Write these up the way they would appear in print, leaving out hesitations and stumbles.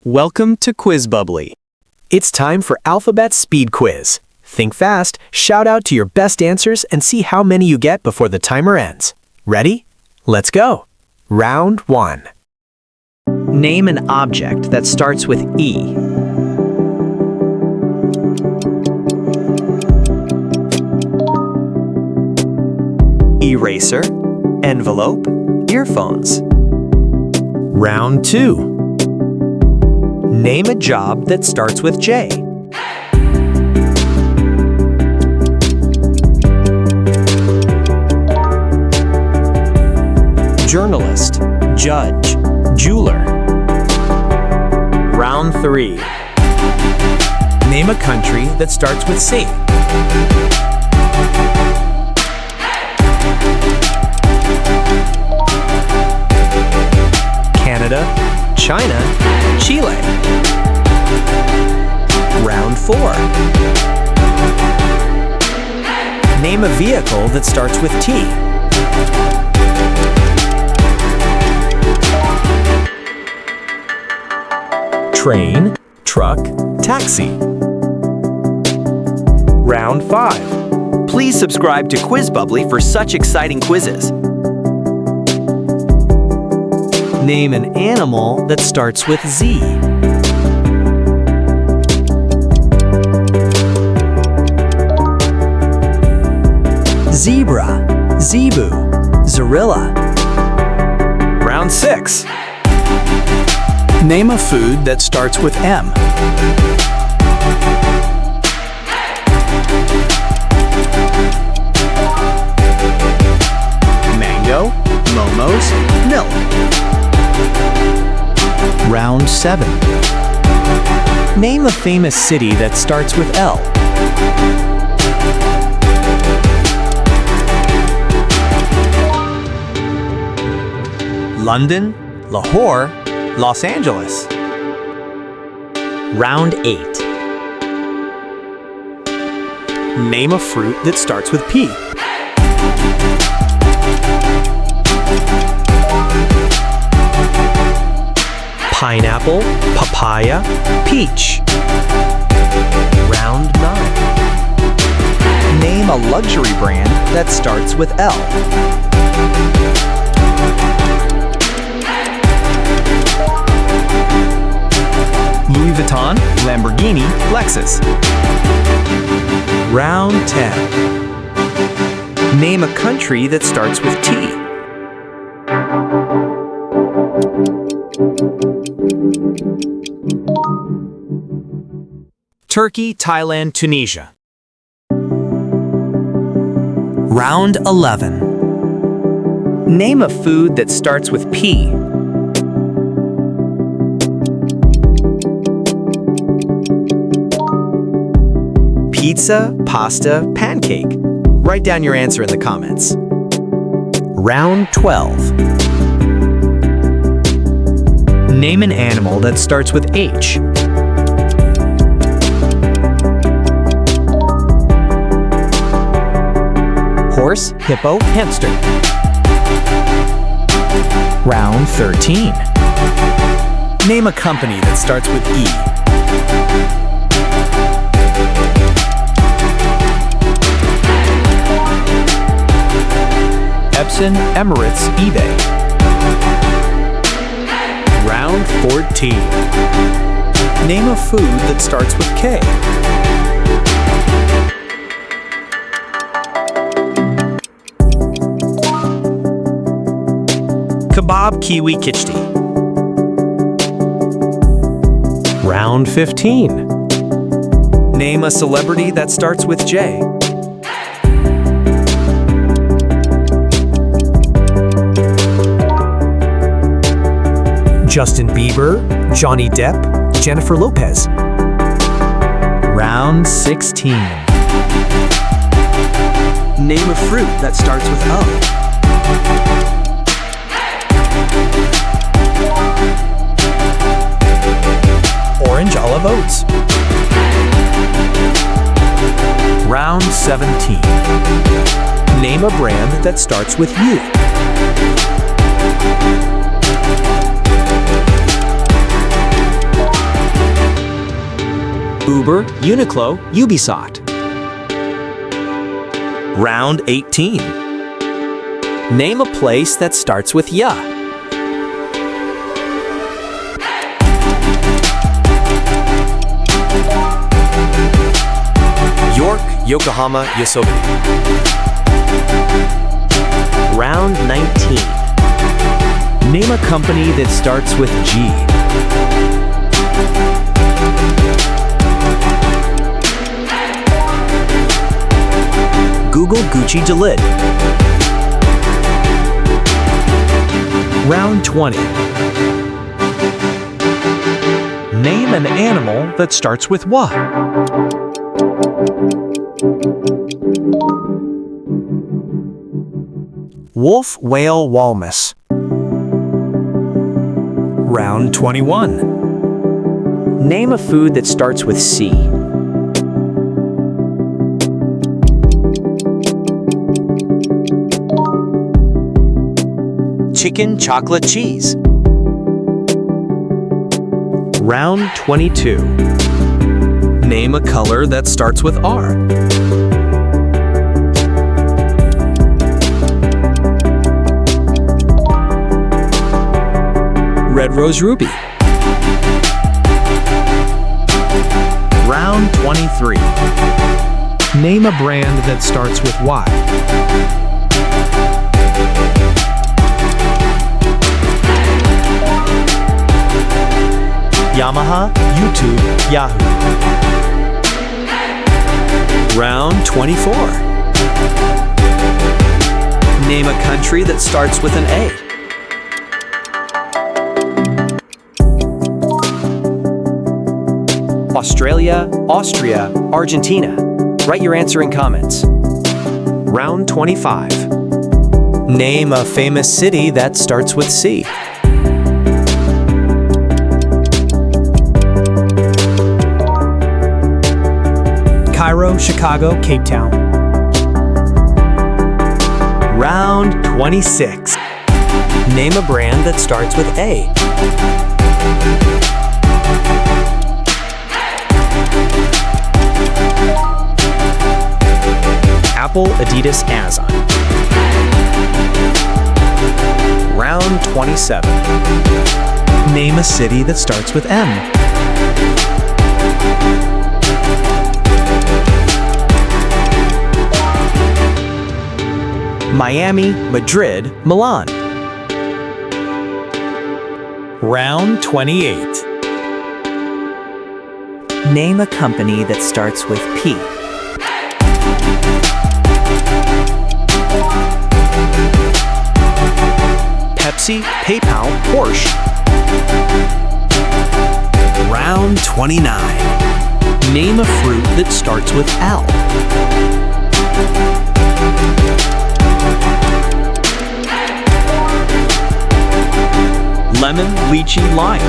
Welcome to Quiz Bubbly. It's time for Alphabet Speed Quiz. Think fast, shout out to your best answers, and see how many you get before the timer ends. Ready? Let's go. Round 1. Name an object that starts with E. Eraser, envelope, earphones. Round 2. Name a job that starts with J. Journalist, judge, jeweler. Round 3. Name a country that starts with C. Canada, China, Chile. Round 4. Name a vehicle that starts with T. Train, truck, taxi. Round 5. Please subscribe to Quiz Bubbly for such exciting quizzes. Name an animal that starts with Z. Zebra, zebu, zorilla. Round 6. Name a food that starts with M. Mango, momos, milk. Round 7. Name a famous city that starts with L. London, Lahore, Los Angeles. Round 8. Name a fruit that starts with P. Pineapple, papaya, peach. Round 9. Name a luxury brand that starts with L. Louis Vuitton, Lamborghini, Lexus. Round 10. Name a country that starts with T. Turkey, Thailand, Tunisia. Round 11. Name a food that starts with P. Pizza, pasta, pancake. Write down your answer in the comments. Round 12. Name an animal that starts with H. Horse, hippo, hamster. Round 13. Name a company that starts with E. Epson, Emirates, eBay. Round 14. Name a food that starts with K. Kebab, kiwi, khichdi. Round 15. Name a celebrity that starts with J. Justin Bieber, Johnny Depp, Jennifer Lopez. Round 16. Name a fruit that starts with O. Orange, olive, oats. Round 17. Name a brand that starts with U. Uber, Uniqlo, Ubisoft. Round 18. Name a place that starts with ya. York, Yokohama, Yosote. Round 19. Name a company that starts with G. Google Gucci Delit. Round 20. Name an animal that starts with W. Wolf, whale, walrus. Round 21. Name a food that starts with C. Chicken, chocolate, cheese. Round 22. Name a color that starts with R. Red rose ruby. Round 23. Name a brand that starts with Y. Yamaha, YouTube, Yahoo. Round 24. Name a country that starts with an A. Australia, Austria, Argentina. Write your answer in comments. Round 25. Name a famous city that starts with C. Cairo, Chicago, Cape Town. Round 26. Name a brand that starts with A. Apple, Adidas, Amazon. Round 27. Name a city that starts with M. Miami, Madrid, Milan. Round 28. Name a company that starts with P. Pepsi, PayPal, Porsche. Round 29. Name a fruit that starts with L. Lemon, lychee, lime.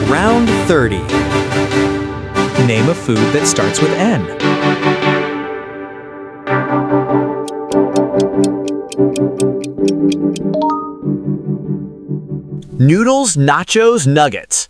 Round 30. Name a food that starts with N. Noodles, nachos, nuggets.